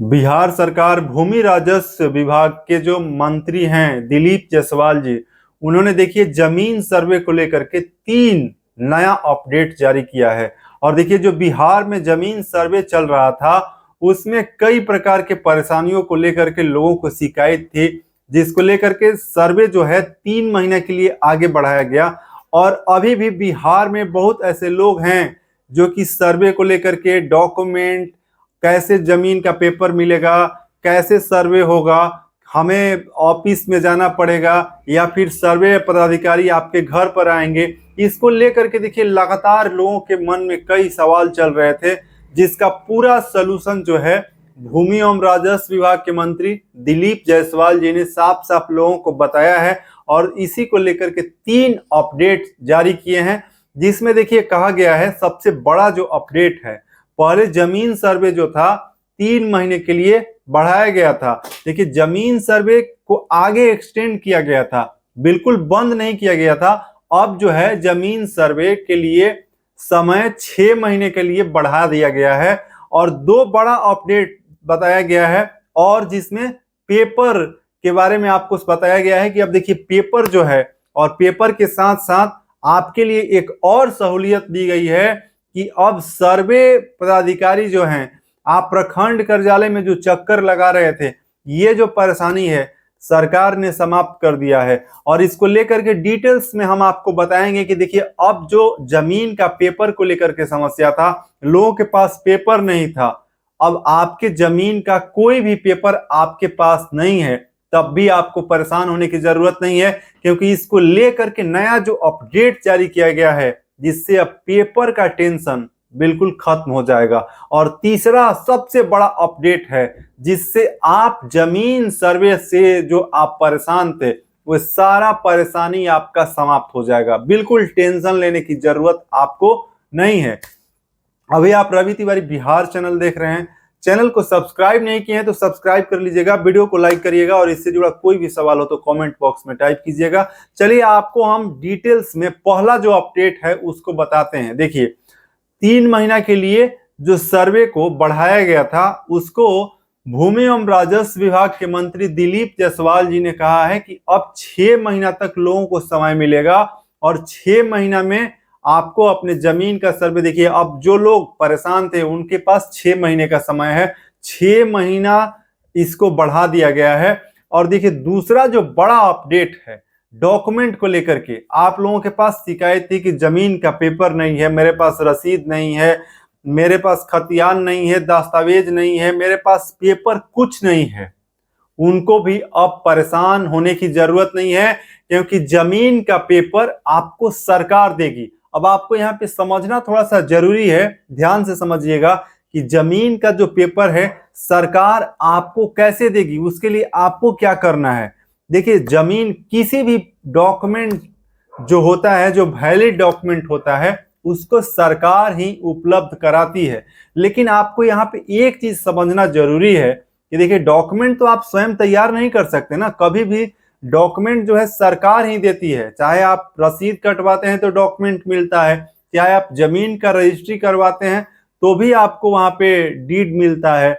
बिहार सरकार भूमि राजस्व विभाग के जो मंत्री हैं दिलीप जायसवाल जी, उन्होंने देखिए जमीन सर्वे को लेकर के 3 नया अपडेट जारी किया है। और देखिए जो बिहार में जमीन सर्वे चल रहा था उसमें कई प्रकार के परेशानियों को लेकर के लोगों को शिकायत थी, जिसको लेकर के सर्वे जो है 3 महीने के लिए आगे बढ़ाया गया। और अभी भी बिहार में बहुत ऐसे लोग हैं जो कि सर्वे को लेकर के डॉक्यूमेंट, कैसे जमीन का पेपर मिलेगा, कैसे सर्वे होगा, हमें ऑफिस में जाना पड़ेगा या फिर सर्वे पदाधिकारी आपके घर पर आएंगे, इसको लेकर के देखिए लगातार लोगों के मन में कई सवाल चल रहे थे, जिसका पूरा सलूशन जो है भूमि एवं राजस्व विभाग के मंत्री दिलीप जायसवाल जी ने साफ साफ लोगों को बताया है। और इसी को लेकर के 3 अपडेट जारी किए हैं, जिसमें देखिए कहा गया है सबसे बड़ा जो अपडेट है, पहले जमीन सर्वे जो था 3 महीने के लिए बढ़ाया गया था। देखिए जमीन सर्वे को आगे एक्सटेंड किया गया था, बिल्कुल बंद नहीं किया गया था। अब जो है जमीन सर्वे के लिए समय 6 महीने के लिए बढ़ा दिया गया है। और 2 बड़ा अपडेट बताया गया है, और जिसमें पेपर के बारे में आपको बताया गया है कि अब देखिए पेपर जो है, और पेपर के साथ साथ आपके लिए एक और सहूलियत दी गई है कि अब सर्वे पदाधिकारी जो हैं, आप प्रखंड कार्यालय में जो चक्कर लगा रहे थे, ये जो परेशानी है सरकार ने समाप्त कर दिया है। और इसको लेकर के डिटेल्स में हम आपको बताएंगे कि देखिए अब जो जमीन का पेपर को लेकर के समस्या था, लोगों के पास पेपर नहीं था, अब आपके जमीन का कोई भी पेपर आपके पास नहीं है, तब भी आपको परेशान होने की जरूरत नहीं है, क्योंकि इसको लेकर के नया जो अपडेट जारी किया गया है, जिससे अब पेपर का टेंशन बिल्कुल खत्म हो जाएगा। और तीसरा सबसे बड़ा अपडेट है, जिससे आप जमीन सर्वे से जो आप परेशान थे, वो सारा परेशानी आपका समाप्त हो जाएगा, बिल्कुल टेंशन लेने की जरूरत आपको नहीं है। अभी आप रवि तिवारी बिहार चैनल देख रहे हैं, चैनल को सब्सक्राइब नहीं किए हैं तो सब्सक्राइब कर लीजिएगा, वीडियो को लाइक करिएगा, और इससे जुड़ा कोई भी सवाल हो तो कमेंट बॉक्स में टाइप कीजिएगा। चलिए आपको हम डिटेल्स में पहला जो अपडेट है उसको बताते हैं। देखिए 3 महीना के लिए जो सर्वे को बढ़ाया गया था, उसको भूमि एवं राजस्व विभाग के मंत्री दिलीप जायसवाल जी ने कहा है कि अब 6 महीना तक लोगों को समय मिलेगा, और 6 महीना में आपको अपने जमीन का सर्वे, देखिए अब जो लोग परेशान थे उनके पास 6 महीने का समय है, 6 महीना इसको बढ़ा दिया गया है। और देखिए दूसरा जो बड़ा अपडेट है डॉक्यूमेंट को लेकर के, आप लोगों के पास शिकायत थी कि जमीन का पेपर नहीं है, मेरे पास रसीद नहीं है, मेरे पास खतियान नहीं है, दस्तावेज नहीं है, मेरे पास पेपर कुछ नहीं है, उनको भी अब परेशान होने की जरूरत नहीं है, क्योंकि जमीन का पेपर आपको सरकार देगी। अब आपको यहाँ पे समझना थोड़ा सा जरूरी है, ध्यान से समझिएगा कि जमीन का जो पेपर है सरकार आपको कैसे देगी, उसके लिए आपको क्या करना है। देखिए जमीन किसी भी डॉक्यूमेंट जो होता है, जो वैलिड डॉक्यूमेंट होता है, उसको सरकार ही उपलब्ध कराती है। लेकिन आपको यहाँ पे एक चीज समझना जरूरी है कि देखिए डॉक्यूमेंट तो आप स्वयं तैयार नहीं कर सकते ना, कभी भी डॉक्यूमेंट जो है सरकार ही देती है। चाहे आप रसीद कटवाते हैं तो डॉक्यूमेंट मिलता है, चाहे आप जमीन का रजिस्ट्री करवाते हैं तो भी आपको वहां पे डीड मिलता है।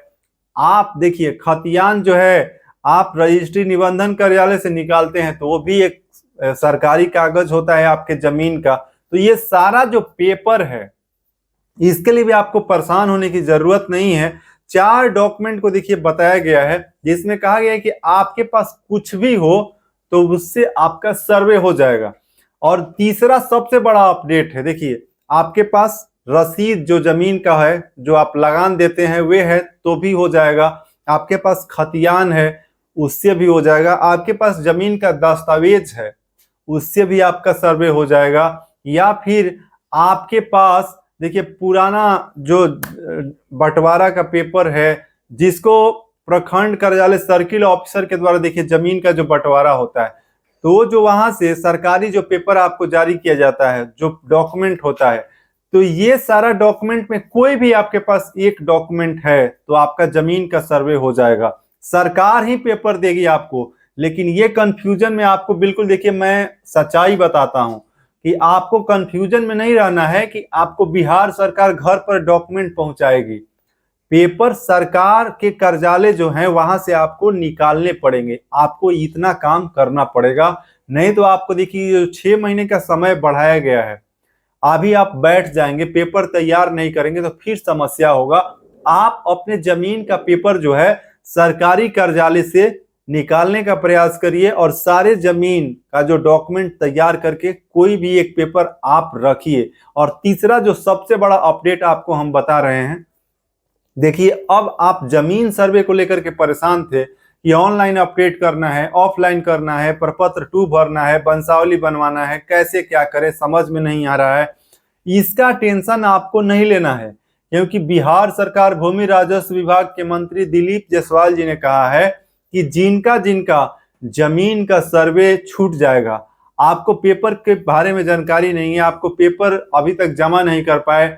आप देखिए खतियान जो है आप रजिस्ट्री निबंधन कार्यालय से निकालते हैं तो वो भी एक सरकारी कागज होता है आपके जमीन का। तो ये सारा जो पेपर है इसके लिए भी आपको परेशान होने की जरूरत नहीं है। 4 डॉक्यूमेंट को देखिए बताया गया है, जिसमें कहा गया है कि आपके पास कुछ भी हो तो उससे आपका सर्वे हो जाएगा। और तीसरा सबसे बड़ा अपडेट है, देखिए आपके पास रसीद जो जमीन का है, जो आप लगान देते हैं वे है तो भी हो जाएगा, आपके पास खतियान है उससे भी हो जाएगा, आपके पास जमीन का दस्तावेज है उससे भी आपका सर्वे हो जाएगा, या फिर आपके पास देखिए पुराना जो बंटवारा का पेपर है, जिसको प्रखंड कार्यालय सर्किल ऑफिसर के द्वारा देखिए जमीन का जो बंटवारा होता है, तो जो वहां से सरकारी जो पेपर आपको जारी किया जाता है, जो डॉक्यूमेंट होता है, तो ये सारा डॉक्यूमेंट में कोई भी आपके पास एक डॉक्यूमेंट है तो आपका जमीन का सर्वे हो जाएगा। सरकार ही पेपर देगी आपको। लेकिन ये कंफ्यूजन में आपको बिल्कुल, देखिए मैं सच्चाई बताता हूं कि आपको कंफ्यूजन में नहीं रहना है कि आपको बिहार सरकार घर पर डॉक्यूमेंट पहुंचाएगी। पेपर सरकार के कार्यालय जो है वहां से आपको निकालने पड़ेंगे, आपको इतना काम करना पड़ेगा। नहीं तो आपको देखिए 6 महीने का समय बढ़ाया गया है, अभी आप बैठ जाएंगे पेपर तैयार नहीं करेंगे तो फिर समस्या होगा। आप अपने जमीन का पेपर जो है सरकारी कार्यालय से निकालने का प्रयास करिए और सारे जमीन का जो डॉक्यूमेंट तैयार करके कोई भी एक पेपर आप रखिए। और तीसरा जो सबसे बड़ा अपडेट आपको हम बता रहे हैं, देखिए अब आप जमीन सर्वे को लेकर के परेशान थे कि ऑनलाइन अपडेट करना है, ऑफलाइन करना है, प्रपत्र 2 भरना है, वंशावली बनवाना है, कैसे क्या करें समझ में नहीं आ रहा है। इसका टेंशन आपको नहीं लेना है, क्योंकि बिहार सरकार भूमि राजस्व विभाग के मंत्री दिलीप जायसवाल जी ने कहा है कि जिनका जिनका जमीन का सर्वे छूट जाएगा, आपको पेपर के बारे में जानकारी नहीं है, आपको पेपर अभी तक जमा नहीं कर पाए,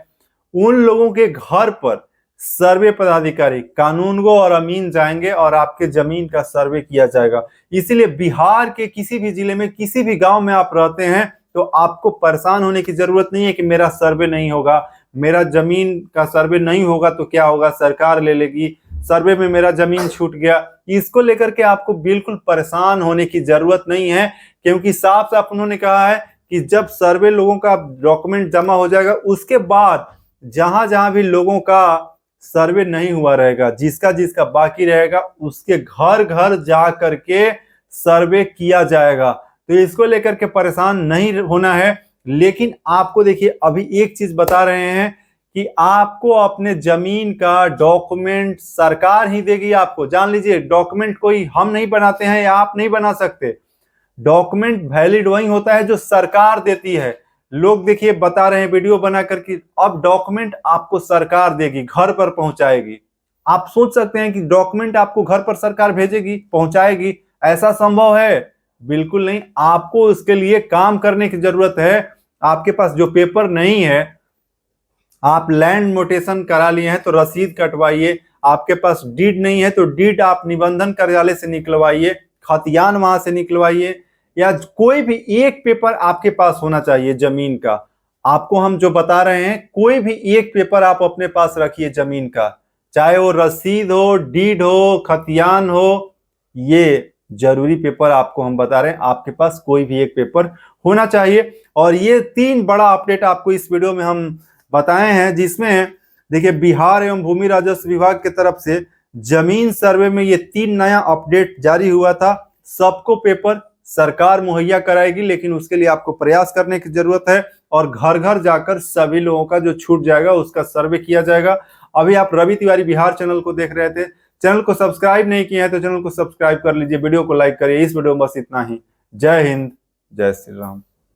उन लोगों के घर पर सर्वे पदाधिकारी कानूनगो और अमीन जाएंगे और आपके जमीन का सर्वे किया जाएगा। इसीलिए बिहार के किसी भी जिले में किसी भी गांव में आप रहते हैं तो आपको परेशान होने की जरूरत नहीं है कि मेरा सर्वे नहीं होगा, मेरा जमीन का सर्वे नहीं होगा तो क्या होगा, सरकार ले लेगी, सर्वे में मेरा जमीन छूट गया। इसको लेकर के आपको बिल्कुल परेशान होने की जरूरत नहीं है, क्योंकि साफ साफ उन्होंने कहा है कि जब सर्वे लोगों का डॉक्यूमेंट जमा हो जाएगा उसके बाद जहां जहां भी लोगों का सर्वे नहीं हुआ रहेगा, जिसका जिसका बाकी रहेगा उसके घर घर जा करके सर्वे किया जाएगा। तो इसको लेकर के परेशान नहीं होना है। लेकिन आपको देखिए अभी एक चीज बता रहे हैं कि आपको अपने जमीन का डॉक्यूमेंट सरकार ही देगी आपको। जान लीजिए डॉक्यूमेंट कोई हम नहीं बनाते हैं या आप नहीं बना सकते, डॉक्यूमेंट वैलिड वही होता है जो सरकार देती है। लोग देखिए बता रहे हैं वीडियो बना करके, अब डॉक्यूमेंट आपको सरकार देगी, घर पर पहुंचाएगी। आप सोच सकते हैं कि डॉक्यूमेंट आपको घर पर सरकार भेजेगी, पहुंचाएगी, ऐसा संभव है? बिल्कुल नहीं। आपको उसके लिए काम करने की जरूरत है। आपके पास जो पेपर नहीं है, आप लैंड मोटेशन करा लिए हैं तो रसीद कटवाइए, आपके पास डीड नहीं है तो डीड आप निबंधन कार्यालय से निकलवाइए, खतियान वहां से निकलवाइए, या कोई भी एक पेपर आपके पास होना चाहिए जमीन का। आपको हम जो बता रहे हैं कोई भी एक पेपर आप अपने पास रखिए जमीन का, चाहे वो रसीद हो, डीड हो, खतियान हो, ये जरूरी पेपर आपको हम बता रहे हैं, आपके पास कोई भी एक पेपर होना चाहिए। और ये 3 बड़ा अपडेट आपको इस वीडियो में हम बताए हैं, जिसमें देखिए बिहार एवं भूमि राजस्व विभाग की तरफ से जमीन सर्वे में ये 3 नया अपडेट जारी हुआ था। सबको पेपर सरकार मुहैया कराएगी, लेकिन उसके लिए आपको प्रयास करने की जरूरत है और घर घर जाकर सभी लोगों का जो छूट जाएगा उसका सर्वे किया जाएगा। अभी आप रवि तिवारी बिहार चैनल को देख रहे थे, चैनल को सब्सक्राइब नहीं किए हैं तो चैनल को सब्सक्राइब कर लीजिए, वीडियो को लाइक करिए। इस वीडियो में बस इतना ही। जय हिंद, जय श्री राम।